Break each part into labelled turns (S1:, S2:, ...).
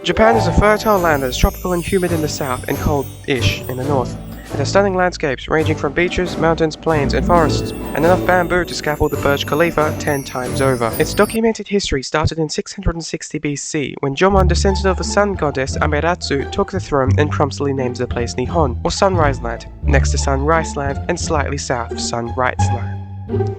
S1: Japan is a fertile land that is tropical and humid in the south and cold-ish in the north. It has stunning landscapes ranging from beaches, mountains, plains, and forests, and enough bamboo to scaffold the Burj Khalifa 10 times over. Its documented history started in 660 BC, when Jomon, descendant of the sun goddess Amaterasu, took the throne and promptly named the place Nihon, or Sunrise Land, next to Sunrise Land and slightly south Sunrise Land.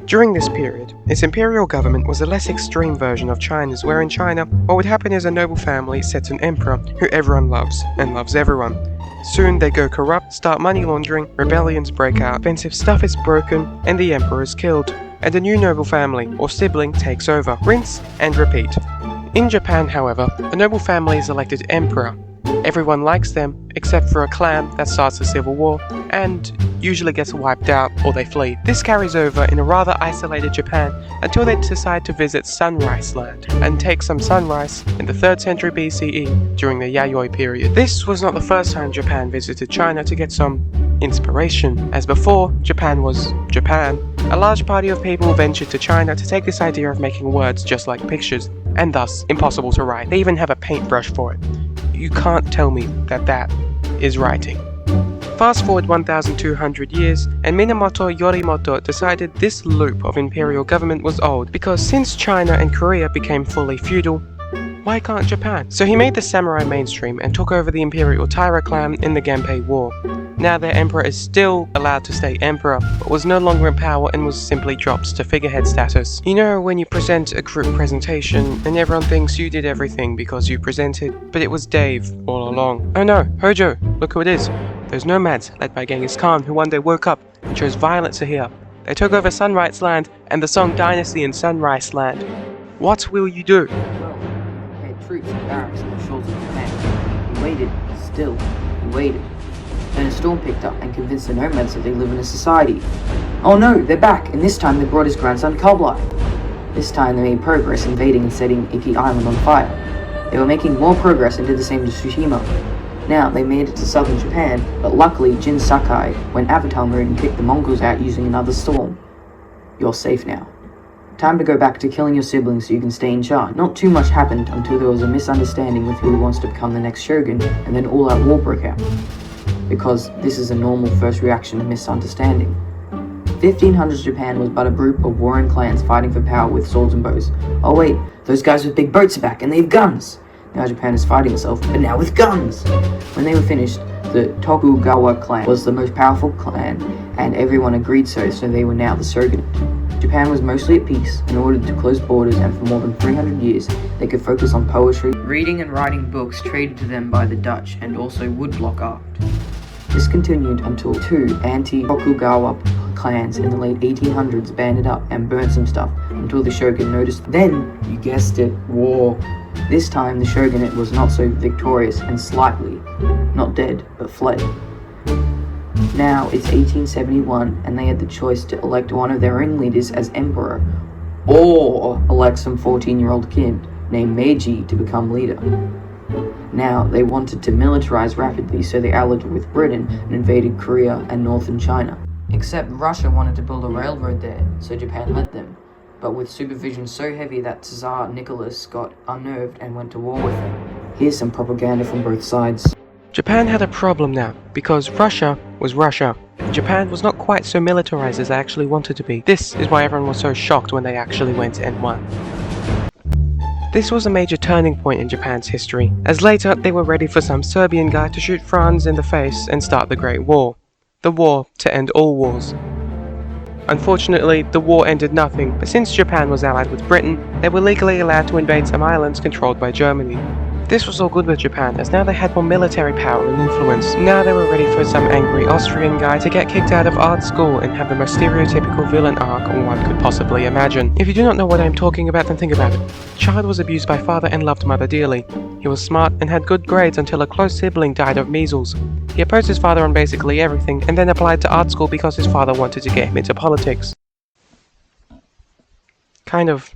S1: During this period, its imperial government was a less extreme version of China's, where in China, what would happen is a noble family sets an emperor who everyone loves, and loves everyone. Soon they go corrupt, start money laundering, rebellions break out, offensive stuff is broken, and the emperor is killed. And a new noble family, or sibling, takes over. Rinse and repeat. In Japan, however, a noble family is elected emperor. Everyone likes them, except for a clan that starts a civil war, and usually gets wiped out or they flee. This carries over in a rather isolated Japan until they decide to visit Sunrise Land and take some sunrise in the 3rd century BCE during the Yayoi period. This was not the first time Japan visited China to get some inspiration, as before Japan was Japan. A large party of people ventured to China to take this idea of making words just like pictures, and thus impossible to write. They even have a paintbrush for it. You can't tell me that that is writing. Fast forward 1,200 years, and Minamoto Yorimoto decided this loop of imperial government was old, because since China and Korea became fully feudal, why can't Japan? So he made the samurai mainstream and took over the imperial Taira clan in the Genpei War. Now their emperor is still allowed to stay emperor, but was no longer in power and was simply dropped to figurehead status. You know when you present a group presentation and everyone thinks you did everything because you presented, but it was Dave all along. Oh no, Hojo, look who it is. Those nomads, led by Genghis Khan, who one day woke up and chose violence here. They took over Sunrise Land and the Song Dynasty in Sunrise Land. What will you do?
S2: Well, we had troops and barracks on the shores of Japan. He waited, still, he waited. Then a storm picked up and convinced the nomads that they live in a society. Oh no, they're back, and this time they brought his grandson Kublai. This time they made progress invading and setting Iki Island on fire. They were making more progress and did the same to Tsushima. Now, they made it to southern Japan, but luckily Jin Sakai went Avatar mode and kicked the Mongols out using another storm. You're safe now. Time to go back to killing your siblings so you can stay in charge. Not too much happened until there was a misunderstanding with who wants to become the next shogun, and then all-out war broke out. Because this is a normal first reaction to misunderstanding. 1500s Japan was but a group of warring clans fighting for power with swords and bows. Oh wait, those guys with big boats are back and they have guns! Now Japan is fighting itself, but now with guns! When they were finished, the Tokugawa clan was the most powerful clan, and everyone agreed so they were now the shogunate. Japan was mostly at peace and ordered to close borders, and for more than 300 years they could focus on poetry, reading and writing books traded to them by the Dutch, and also woodblock art. This continued until two anti-Tokugawa clans in the late 1800s banded up and burned some stuff until the shogun noticed. Then, you guessed it, war. This time the shogunate was not so victorious and slightly, not dead, but fled. Now it's 1871 and they had the choice to elect one of their own leaders as emperor, or elect some 14-year-old kid named Meiji to become leader. Now, they wanted to militarize rapidly, so they allied with Britain and invaded Korea and northern China. Except Russia wanted to build a railroad there, so Japan let them, but with supervision so heavy that Tsar Nicholas got unnerved and went to war with them. Here's some propaganda from both sides.
S1: Japan had a problem now, because Russia was Russia. Japan was not quite so militarized as they actually wanted to be. This is why everyone was so shocked when they actually went and won. This was a major turning point in Japan's history, as later they were ready for some Serbian guy to shoot Franz in the face and start the Great War. The war to end all wars. Unfortunately, the war ended nothing, but since Japan was allied with Britain, they were legally allowed to invade some islands controlled by Germany. This was all good with Japan, as now they had more military power and influence. Now they were ready for some angry Austrian guy to get kicked out of art school and have the most stereotypical villain arc one could possibly imagine. If you do not know what I am talking about, then think about it. Child was abused by father and loved mother dearly. He was smart and had good grades until a close sibling died of measles. He opposed his father on basically everything, and then applied to art school because his father wanted to get him into politics. Kind of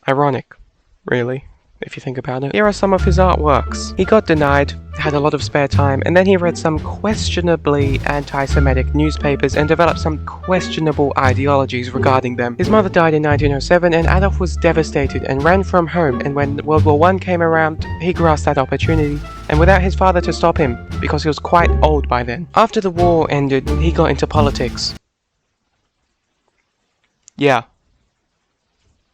S1: ironic, really, if you think about it. Here are some of his artworks. He got denied, had had a lot of spare time, and then he read some questionably anti-Semitic newspapers and developed some questionable ideologies regarding them. His mother died in 1907, and Adolf was devastated and ran from home, and when World War I came around, he grasped that opportunity, and without his father to stop him, because he was quite old by then. After the war ended, he got into politics. Yeah.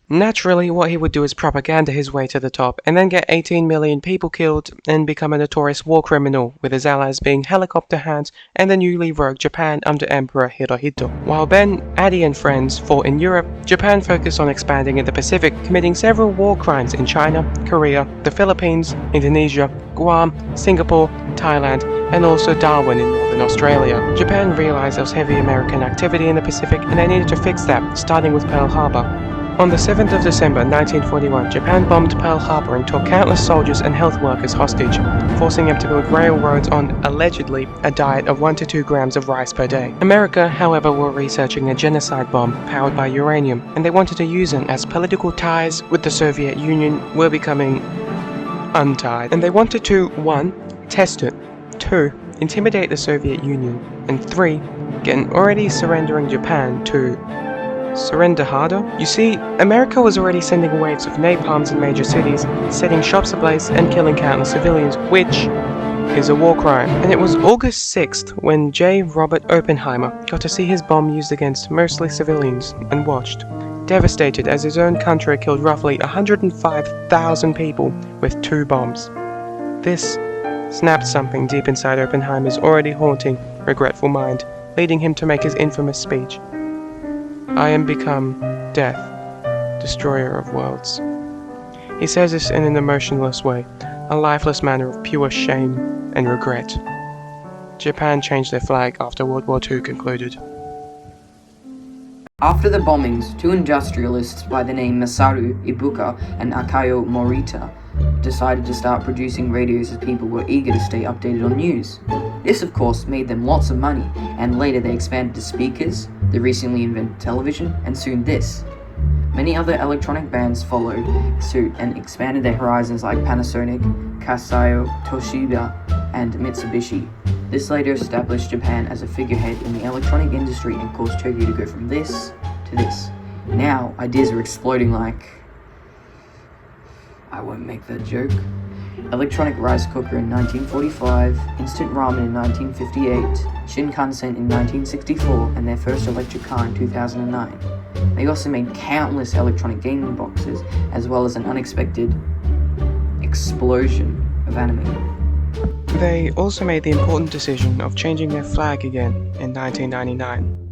S1: Naturally, what he would do is propaganda his way to the top, and then get 18 million people killed and become a notorious war criminal, with his allies being helicopter hands and the newly rogue Japan under Emperor Hirohito. While Ben, Adi and friends fought in Europe, Japan focused on expanding in the Pacific, committing several war crimes in China, Korea, the Philippines, Indonesia, Guam, Singapore, Thailand, and also Darwin in northern Australia. Japan realized there was heavy American activity in the Pacific, and they needed to fix that, starting with Pearl Harbor. On the 7th of December 1941, Japan bombed Pearl Harbor and took countless soldiers and health workers hostage, forcing them to build railroads on, allegedly, a diet of 1 to 2 grams of rice per day. America, however, were researching a genocide bomb powered by uranium, and they wanted to use it as political ties with the Soviet Union were becoming untied. And they wanted to 1. Test it, 2. Intimidate the Soviet Union, and 3. Get an already surrendering Japan to surrender harder? You see, America was already sending waves of napalms in major cities, setting shops ablaze and killing countless civilians, which is a war crime. And it was August 6th when J. Robert Oppenheimer got to see his bomb used against mostly civilians and watched, devastated as his own country killed roughly 105,000 people with 2 bombs. This snapped something deep inside Oppenheimer's already haunting, regretful mind, leading him to make his infamous speech. I am become death, destroyer of worlds. He says this in an emotionless way, a lifeless manner of pure shame and regret. Japan changed their flag after World War II concluded.
S2: After the bombings, 2 industrialists by the name Masaru Ibuka and Akayo Morita decided to start producing radios as people were eager to stay updated on news. This, of course, made them lots of money, and later they expanded to speakers, the recently invented television, and soon this. Many other electronic bands followed suit and expanded their horizons like Panasonic, Casio, Toshiba, and Mitsubishi. This later established Japan as a figurehead in the electronic industry and caused Tokyo to go from this to this. Now, ideas are exploding like... I won't make that joke. Electronic rice cooker in 1945, instant ramen in 1958, Shinkansen in 1964, and their first electric car in 2009. They also made countless electronic gaming boxes, as well as an unexpected explosion of anime.
S1: They also made the important decision of changing their flag again in 1999.